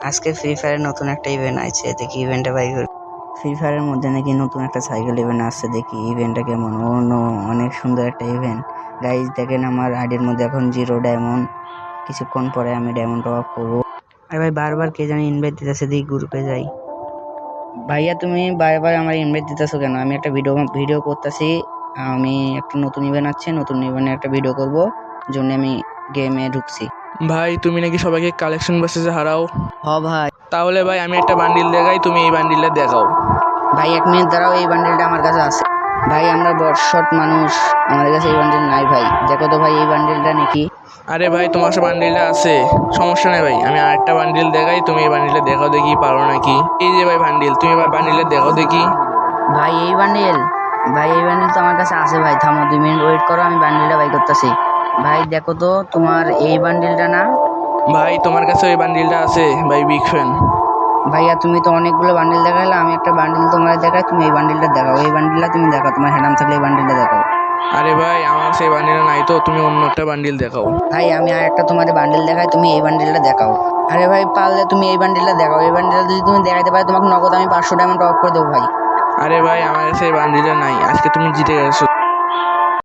আজকে ফ্রি ফায়ারের নতুন একটা ইভেন্ট আছে, দেখি ইভেন্টটা ভাই। ফ্রি ফায়ারের মধ্যে নাকি নতুন একটা সাইকেল ইভেন্ট আসছে, দেখি ইভেন্টটা কেমন। ও নো, অনেক সুন্দর একটা ইভেন্ট। গাইজ দেখেন, আমার আইডির মধ্যে এখন 0 ডায়মন্ড। কিছুক্ষণ পরে আমি ডায়মন্ড টপ আপ করবো। আর ভাই বারবার কে জানি ইনভাইট দিতেছে, দেখি গ্রুপে যাই। ভাইয়া তুমি বারবার আমার ইনভাইট দিতেছো কেন? আমি একটা ভিডিও করতেছি। আমি একটা নতুন ইভেন্ট আছে, নতুন ইভেন্টে একটা ভিডিও করব, জন্য আমি গেমে ঢুকছি। ভাই তুমি নাকি সবাইকে কালেকশন বেসিসে হারাও। ভাই তাহলে ভাই আমি একটা বান্ডিল দেখাই, তুমি এই বান্ডিলটা দেখাও। ভাই 1 মিনিট দাঁড়াও, এই বান্ডেলটা আমার কাছে আছে। ভাই আমরা বটশট মানুষ, আমাদের কাছে এই বান্ডেল নাই। ভাই দেখো তো ভাই, এই বান্ডেলটা নাকি? আরে ভাই তোমার কাছে বান্ডিলটা আছে, সমস্যা নেই ভাই, আমি আরেকটা বান্ডিল দেখাই, তুমি এই বান্ডিলটা দেখাও দেখি পারো নাকি। এই যে ভাই বান্ডিল, তুমি এবার বান্ডিলটা দেখাও দেখি। ভাই এই বান্ডেল, ভাই এই বান্ডেল তো আমার কাছে আছে। ভাই থামো 2 মিনিট ওয়েট করো, আমি বান্ডেলটা বাই করতেছি। ভাই দেখো তো, তোমার এই বান্ডেলটা না? ভাই তোমার কাছে ওই বান্ডিলটা আছে, ভাই বিগ ফ্যান। ভাইয়া তুমি তো অনেকগুলো বান্ডেল দেখালে, আমি একটা বান্ডেল তোমার দেখাই, তুমি এই বান্ডেলটা দেখাও। এই বান্ডেলটা তুমি দেখাও, তোমার হ্যান্ডাম থাকলে এই বান্ডেলটা দেখাও। আরে ভাই আমার কাছে এই বান্ডিলটা নাই তো, তুমি অন্য একটা বান্ডিল দেখাও। ভাই আমি আর একটা তোমার বান্ডেল দেখাই, তুমি এই বান্ডেলটা দেখাও। আরে ভাই পারলে তুমি এই বান্ডেলটা দেখাও। এই বান্ডেলটা যদি তুমি দেখাইতে পারো, তোমাকে নগদ আমি 500 ডায়মন্ড টপ করে দেবো ভাই। আরে ভাই আমার কাছে এই বান্ডিলটা নাই, আজকে তুমি জিতে গেছো।